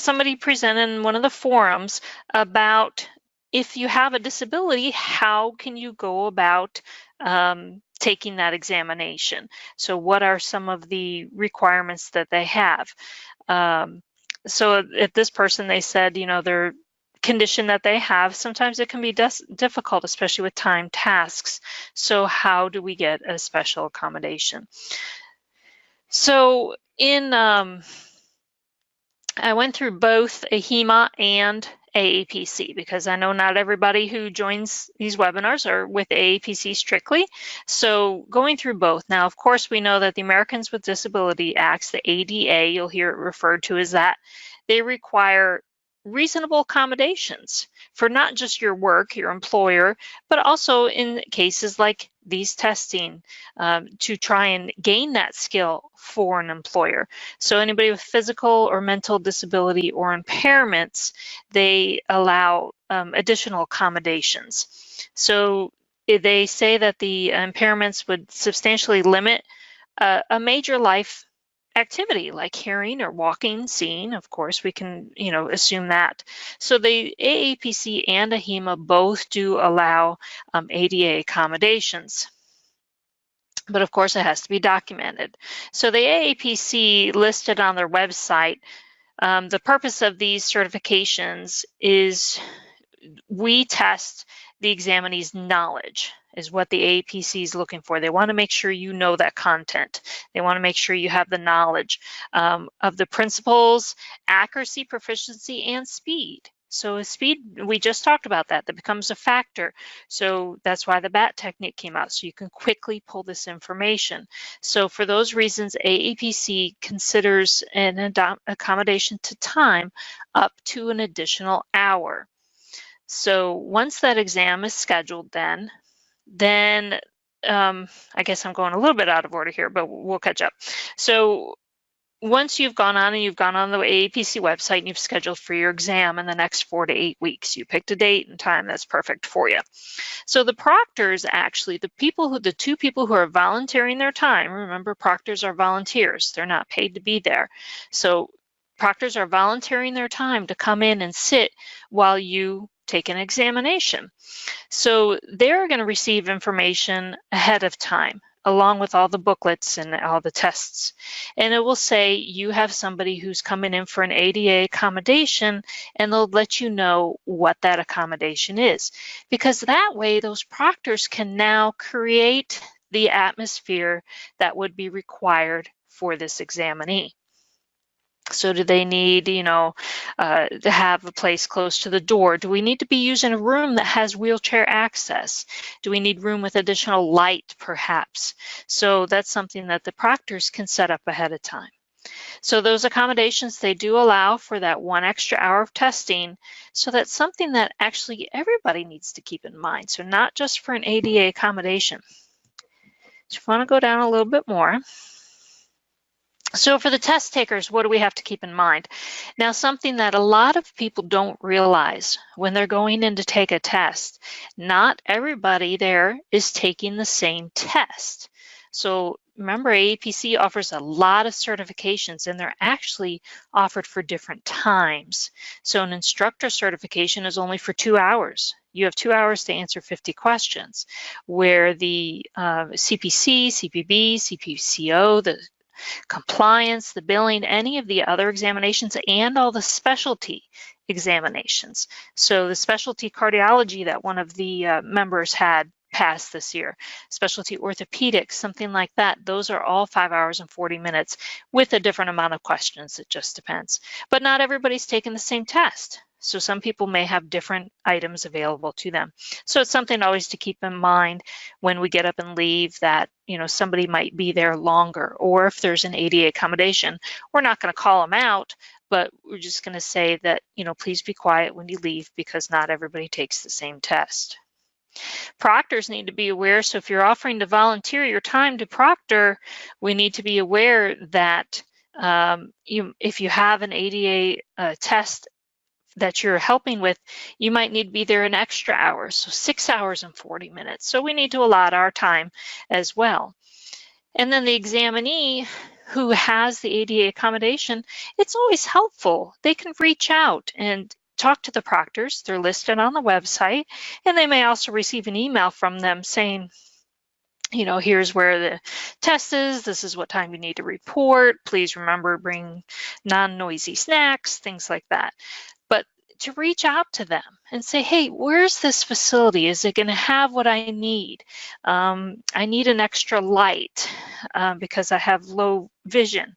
somebody presented in one of the forums about if you have a disability, how can you go about taking that examination? So what are some of the requirements that they have? So if this person, they said, their condition that they have, sometimes it can be difficult, especially with time tasks. So how do we get a special accommodation? So I went through both AHIMA and AAPC because I know not everybody who joins these webinars are with AAPC strictly. So going through both. Now, of course, we know that the Americans with Disabilities Act, the ADA, you'll hear it referred to as that, they require reasonable accommodations for not just your work, your employer, but also in cases like these testing to try and gain that skill for an employer. So anybody with physical or mental disability or impairments, they allow additional accommodations. So they say that the impairments would substantially limit a major life activity like hearing or walking, seeing. Of course, we can, assume that. So the AAPC and AHIMA both do allow ADA accommodations. But of course, it has to be documented. So the AAPC listed on their website, the purpose of these certifications is we test the examinee's knowledge is what the AAPC is looking for. They want to make sure you know that content. They want to make sure you have the knowledge of the principles, accuracy, proficiency, and speed. So speed, we just talked about that becomes a factor. So that's why the BAT technique came out, so you can quickly pull this information. So for those reasons, AAPC considers an accommodation to time up to an additional hour. So once that exam is scheduled, then I guess I'm going a little bit out of order here, but we'll catch up. So once you've gone on and you've gone on the AAPC website and you've scheduled for your exam in the next 4 to 8 weeks, you picked a date and time that's perfect for you. So the proctors, actually, the two people who are volunteering their time, remember proctors are volunteers, they're not paid to be there. So proctors are volunteering their time to come in and sit while you take an examination. So they're going to receive information ahead of time, along with all the booklets and all the tests. And it will say you have somebody who's coming in for an ADA accommodation, and they'll let you know what that accommodation is. Because that way, those proctors can now create the atmosphere that would be required for this examinee. So do they need, to have a place close to the door? Do we need to be using a room that has wheelchair access? Do we need room with additional light, perhaps? So that's something that the proctors can set up ahead of time. So those accommodations, they do allow for that 1 extra hour of testing. So that's something that actually everybody needs to keep in mind. So not just for an ADA accommodation. So if you want to go down a little bit more. So for the test takers, what do we have to keep in mind? Now, something that a lot of people don't realize when they're going in to take a test, not everybody there is taking the same test. So remember, AAPC offers a lot of certifications, and they're actually offered for different times. So an instructor certification is only for 2 hours. You have 2 hours to answer 50 questions, where the CPC, CPB, CPCO, the compliance, the billing, any of the other examinations, and all the specialty examinations. So the specialty cardiology that one of the members had passed this year, specialty orthopedics, something like that, those are all 5 hours and 40 minutes with a different amount of questions. It just depends. But not everybody's taking the same test. So some people may have different items available to them. So it's something always to keep in mind when we get up and leave that, somebody might be there longer, or if there's an ADA accommodation, we're not going to call them out, but we're just going to say that, please be quiet when you leave because not everybody takes the same test. Proctors need to be aware. So if you're offering to volunteer your time to proctor, we need to be aware that if you have an ADA test that you're helping with, you might need to be there an extra hour, so 6 hours and 40 minutes. So we need to allot our time as well. And then the examinee who has the ADA accommodation, it's always helpful. They can reach out and talk to the proctors. They're listed on the website, and they may also receive an email from them saying, you know, here's where the test is. This is what time you need to report. Please remember, bring non-noisy snacks, things like that. But to reach out to them and say, hey, where's this facility? Is it going to have what I need? I need an extra light because I have low vision.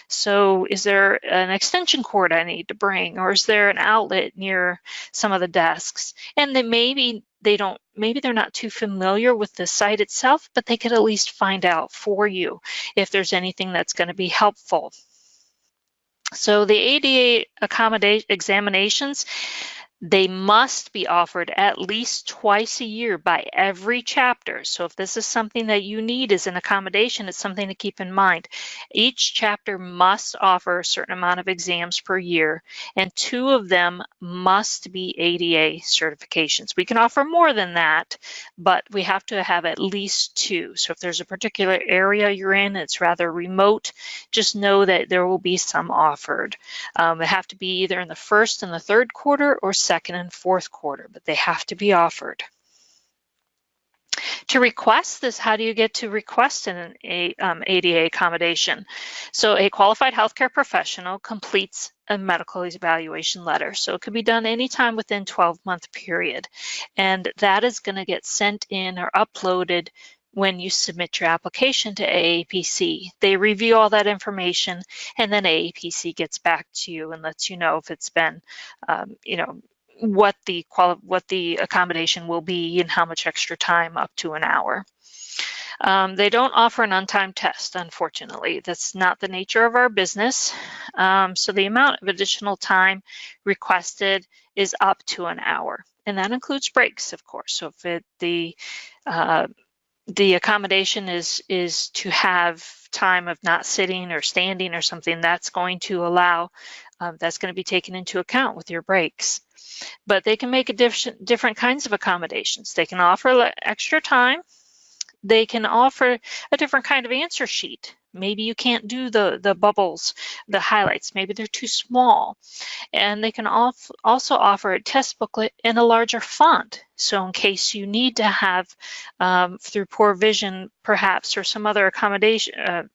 So is there an extension cord I need to bring, or is there an outlet near some of the desks? And then maybe they're not too familiar with the site itself, but they could at least find out for you if there's anything that's going to be helpful. So the ADA accommodation examinations, they must be offered at least twice a year by every chapter. So if this is something that you need as an accommodation, it's something to keep in mind. Each chapter must offer a certain amount of exams per year, and 2 of them must be ADA certifications. We can offer more than that, but we have to have at least 2. So if there's a particular area you're in, it's rather remote, just know that there will be some offered. They have to be either in the first and the third quarter or second and fourth quarter, but they have to be offered. To request this, how do you get to request an ADA accommodation? So a qualified healthcare professional completes a medical evaluation letter. So it could be done anytime within 12-month period. And that is going to get sent in or uploaded when you submit your application to AAPC. They review all that information, and then AAPC gets back to you and lets you know if it's been, you know, what the accommodation will be and how much extra time, up to an hour. They don't offer an untimed test, unfortunately. That's not the nature of our business. So the amount of additional time requested is up to an hour, and that includes breaks, of course. So if the accommodation is to have time of not sitting or standing or something, that's going to allow, that's going to be taken into account with your breaks. But they can make different kinds of accommodations. They can offer extra time. They can offer a different kind of answer sheet. Maybe you can't do the bubbles, the highlights. Maybe they're too small. And they can also offer a test booklet in a larger font. So in case you need to have, through poor vision perhaps, or some other accommodation,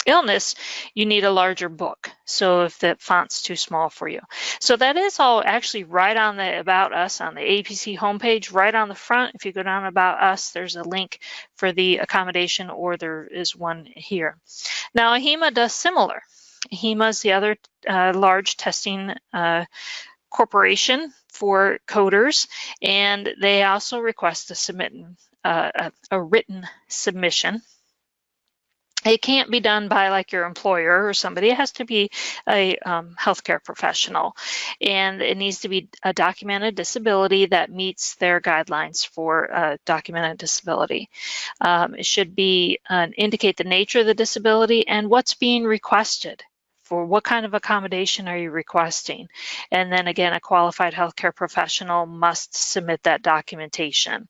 illness, you need a larger book. So if the font's too small for you. So that is all actually right on the About Us on the AAPC homepage, right on the front. If you go down About Us, there's a link for the accommodation, or there is one here. Now AHIMA does similar. AHIMA is the other large testing corporation for coders, and they also request to submit a written submission. It can't be done by like your employer or somebody. It has to be a healthcare professional, and it needs to be a documented disability that meets their guidelines for documented disability. It should be indicate the nature of the disability and what's being requested. For what kind of accommodation are you requesting? And then again, a qualified healthcare professional must submit that documentation.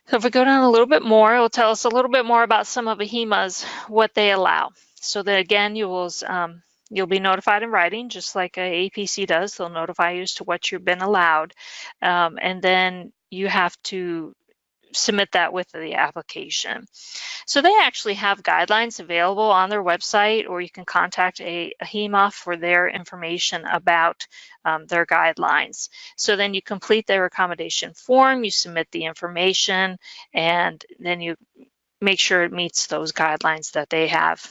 So if we go down a little bit more, it will tell us a little bit more about some of AHIMA's, what they allow. So that again, you'll be notified in writing, just like AAPC does. They'll notify you as to what you've been allowed. And then you have to submit that with the application. So they actually have guidelines available on their website, or you can contact AHIMA for their information about their guidelines. So then you complete their accommodation form, you submit the information, and then you make sure it meets those guidelines that they have.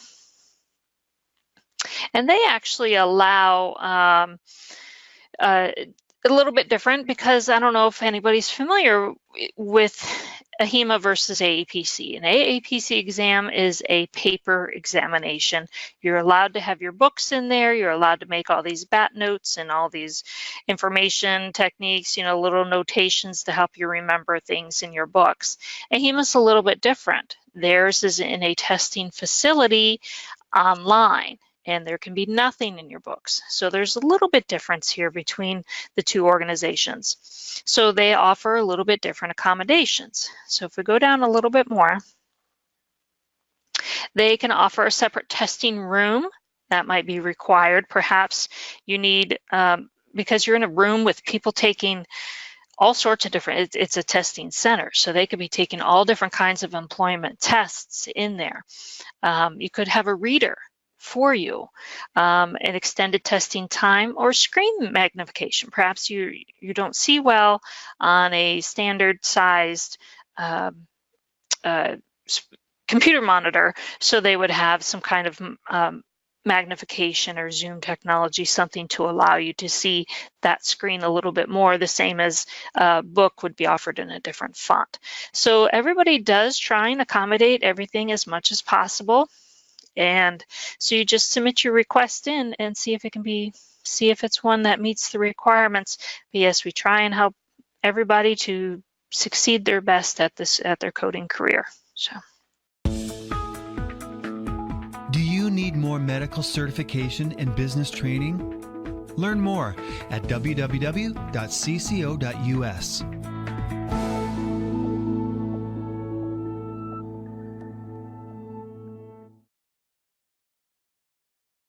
And they actually allow a little bit different, because I don't know if anybody's familiar with AHIMA versus AAPC. An AAPC exam is a paper examination. You're allowed to have your books in there. You're allowed to make all these BAT notes and all these information techniques, you know, little notations to help you remember things in your books. AHIMA's a little bit different. Theirs is in a testing facility online, and there can be nothing in your books. So there's a little bit difference here between the two organizations. So they offer a little bit different accommodations. So if we go down a little bit more, They can offer a separate testing room that might be required. Perhaps you need, because you're in a room with people taking all sorts of different, it's a testing center, so they could be taking all different kinds of employment tests in there. You could have a reader for you, an extended testing time, or screen magnification. Perhaps you don't see well on a standard sized computer monitor, so they would have some kind of magnification or zoom technology, something to allow you to see that screen a little bit more, the same as a book would be offered in a different font. So everybody does try and accommodate everything as much as possible. And so you just submit your request in and see if it can be, see if it's one that meets the requirements. But yes, we try and help everybody to succeed their best at their coding career. So. Do you need more medical certification and business training? Learn more at www.cco.us.